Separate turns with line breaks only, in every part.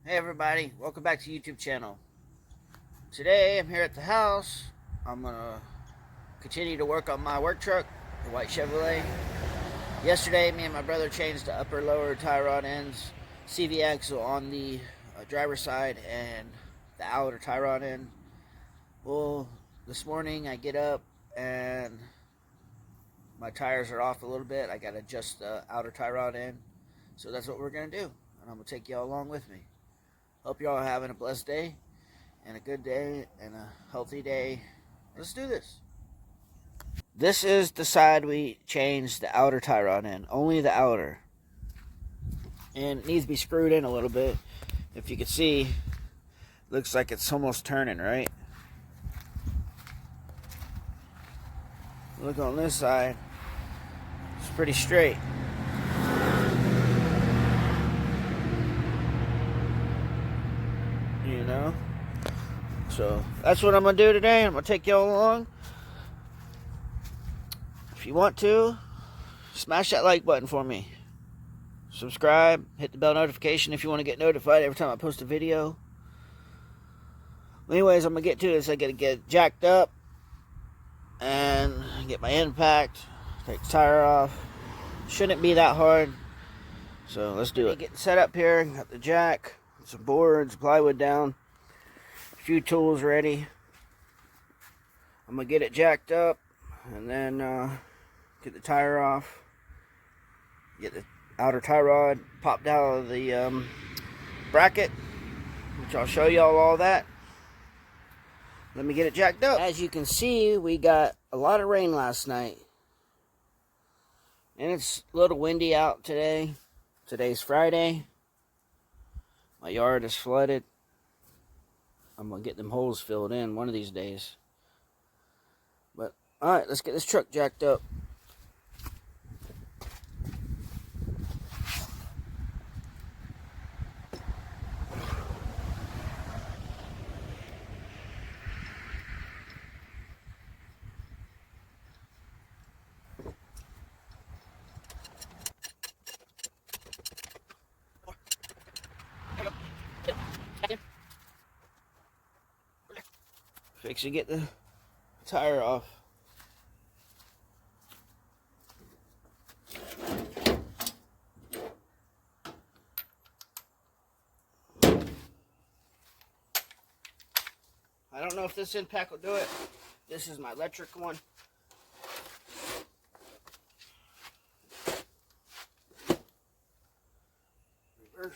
Hey everybody, welcome back to YouTube channel. Today I'm here at the house. I'm gonna continue to work on my work truck, the white Chevrolet. Yesterday me and my brother changed the upper lower tie rod ends, CV axle on the driver's side and the outer tie rod end. Well, this morning I get up and my tires are off a little bit. I gotta adjust the outer tie rod end. So that's what we're gonna do, and I'm gonna take y'all along with me. Hope y'all are having a blessed day and a good day and a healthy day. Let's do this. This is the side we changed the outer tie rod in. Only the outer. And it needs to be screwed in a little bit. If you can see, looks like it's almost turning, right? Look on this side. It's pretty straight. You know? So that's what I'm going to do today. I'm going to take y'all along. If you want to, smash that like button for me. Subscribe, hit the bell notification if you want to get notified every time I post a video. Anyways, I'm going to get to this. I got to get jacked up and get my end packed, take the tire off. Shouldn't be that hard. So let's do it. Getting set up here, got the jack, some boards, plywood down, a few tools ready. I'm going to get it jacked up and then get the tire off, get the outer tie rod popped out of the bracket, which I'll show y'all all that. Let me get it jacked up. As you can see, we got a lot of rain last night, and it's a little windy out today. Today's Friday. My yard is flooded. I'm gonna get them holes filled in one of these days. But alright, let's get this truck jacked up. Fix to get the tire off. I don't know if this impact will do it. This is my electric one. Reverse.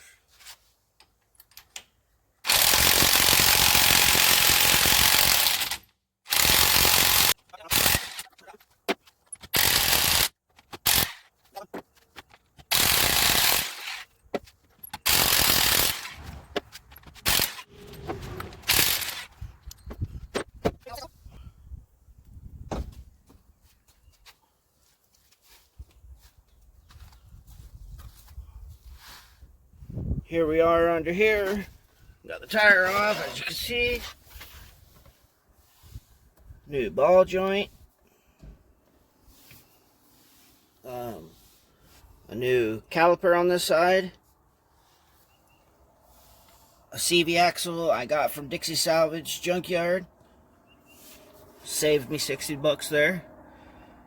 Here we are under here. Got the tire off, as you can see. New ball joint. A new caliper on this side. A CV axle I got from Dixie Salvage Junkyard. Saved me 60 bucks there.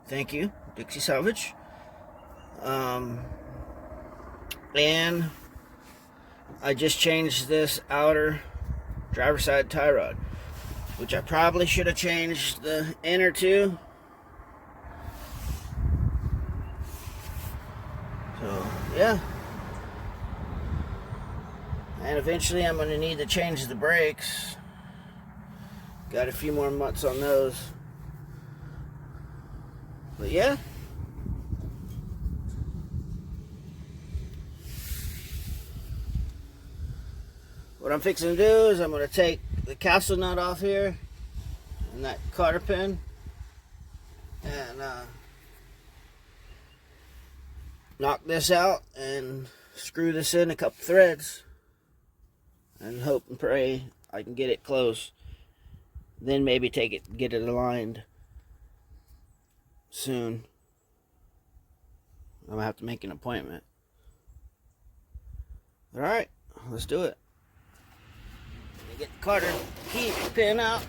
Thank you, Dixie Salvage. And I just changed this outer driver's side tie rod, which I probably should have changed the inner too. So yeah, and eventually I'm going to need to change the brakes. Got a few more months on those, but yeah. What I'm fixing to do is I'm going to take the castle nut off here and that cotter pin and knock this out and screw this in a couple threads and hope and pray I can get it close. Then maybe take it, get it aligned soon. I'm going to have to make an appointment. Alright, let's do it. Get the Carter key pin out.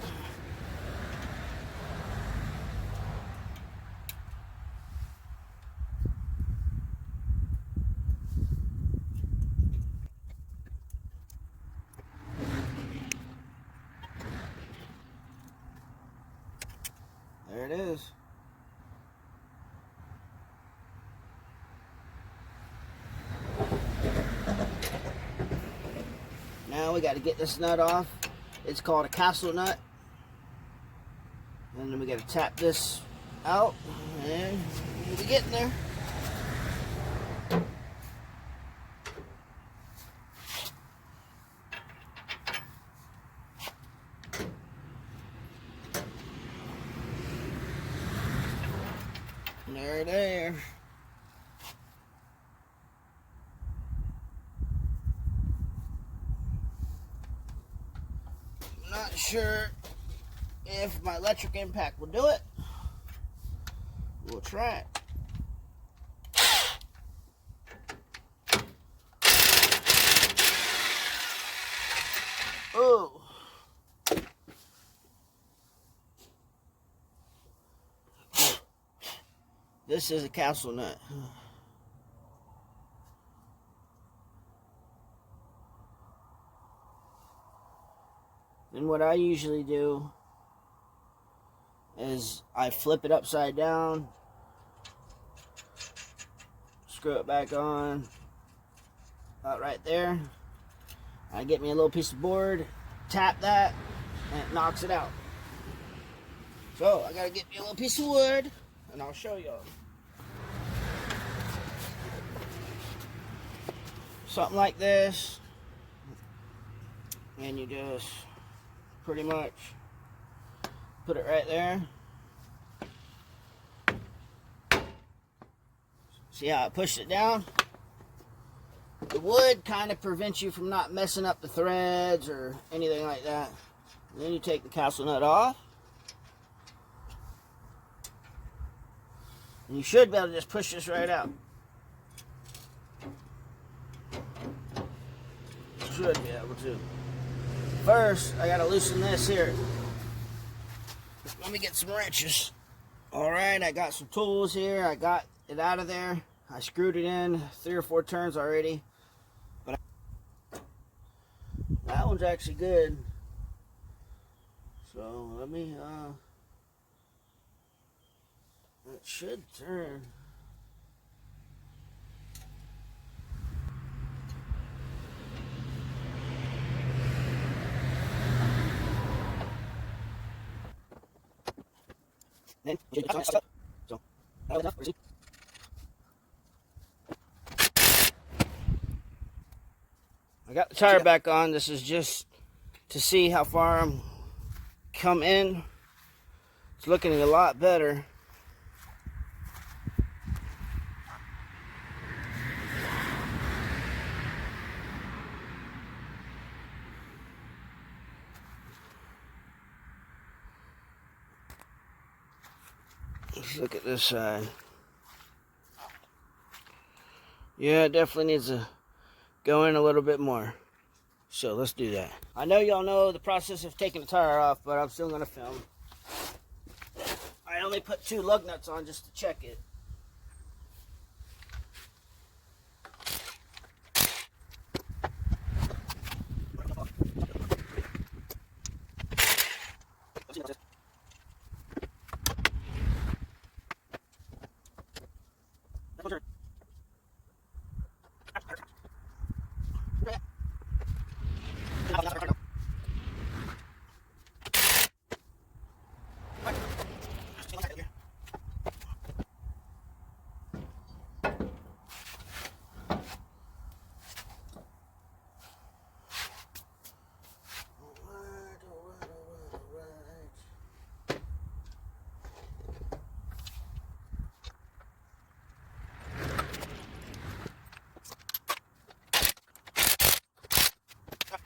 There it is. Now we got to get this nut off. It's called a castle nut. And then we got to tap this out. And we'll be getting there. There. I'm not sure if my electric impact will do it. We'll try it. Oh. This is a castle nut. And what I usually do is I flip it upside down, screw it back on, about right there. I get me a little piece of board, tap that, and it knocks it out. So I gotta get me a little piece of wood, and I'll show y'all. Something like this, and you just pretty much put it right there. See how I pushed it down? The wood kind of prevents you from not messing up the threads or anything like that. And then you take the castle nut off. And you should be able to just push this right out. Should be able to. First, I gotta loosen this here. Let me get some wrenches. Alright, I got some tools here. I got it out of there. I screwed it in 3 or 4 turns already. But that one's actually good. So let me it should turn. Then so I got the tire back on. This is just to see how far I'm come in. It's looking a lot better. Let's look at this side. Yeah, it definitely needs to go in a little bit more. So let's do that. I know y'all know the process of taking the tire off, but I'm still gonna film. I only put 2 lug nuts on just to check it.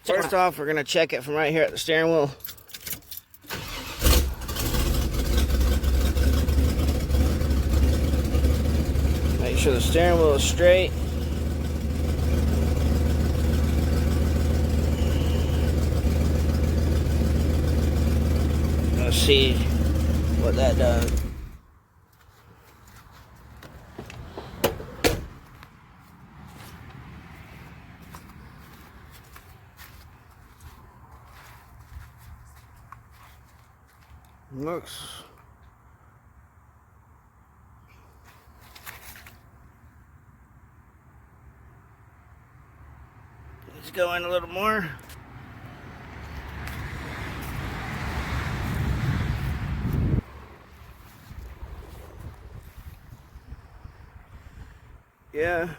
First off, we're going to check it from right here at the steering wheel. Make sure the steering wheel is straight. gonna see what that does. Looks let's go in a little more. Yeah,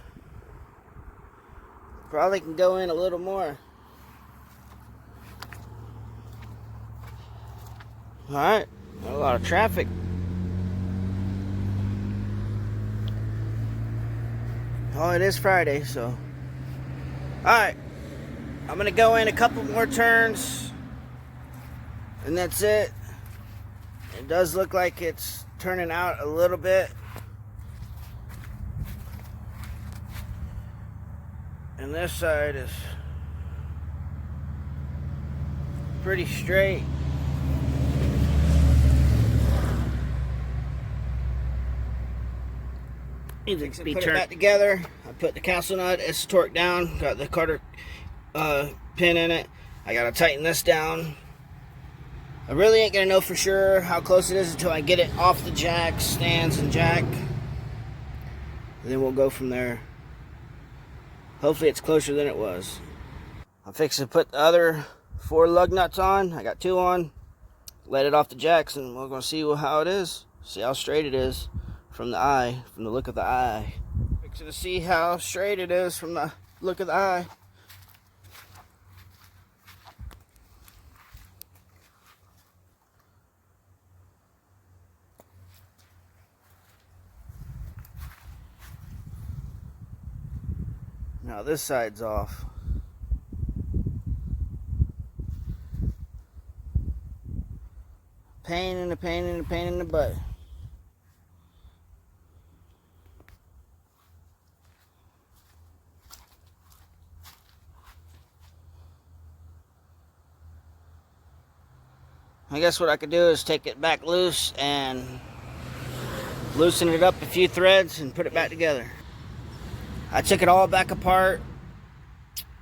probably can go in a little more. All right, a lot of traffic. Oh, it is Friday, so. All right, I'm gonna go in a couple more turns, and that's it. It does look like it's turning out a little bit. And this side is pretty straight. Needs to be turned back together. I put the castle nut, it's torqued down, got the Carter pin in it. I gotta tighten this down. I really ain't gonna know for sure how close it is until I get it off the jack, stands and jack. And then we'll go from there. Hopefully it's closer than it was. I'm fixing to put the other 4 lug nuts on. I got 2 on. Let it off the jacks and we're gonna see how it is. See how straight it is from the eye, from the look of the eye. Fixing to see how straight it is from the look of the eye. Now this side's off. Pain in the butt. I guess what I could do is take it back loose and loosen it up a few threads and put it back together. I took it all back apart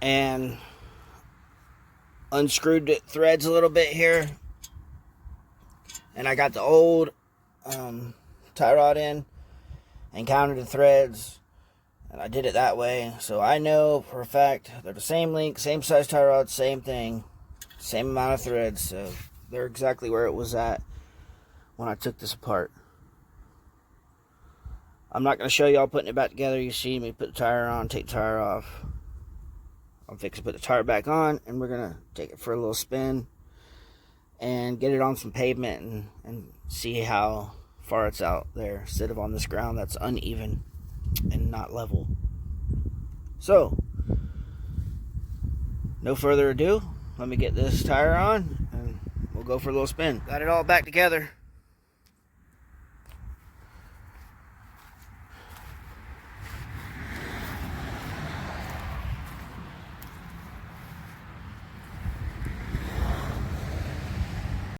and unscrewed the threads a little bit here. And I got the old tie rod in and counted the threads. And I did it that way. So I know for a fact they're the same length, same size tie rod, same thing, same amount of threads. So they're exactly where it was at when I took this apart. I'm not going to show y'all putting it back together. You see me put the tire on, take the tire off. I'm fixing to put the tire back on, and we're going to take it for a little spin and get it on some pavement and see how far it's out there instead of on this ground that's uneven and not level. So, no further ado, let me get this tire on and we'll go for a little spin. Got it all back together.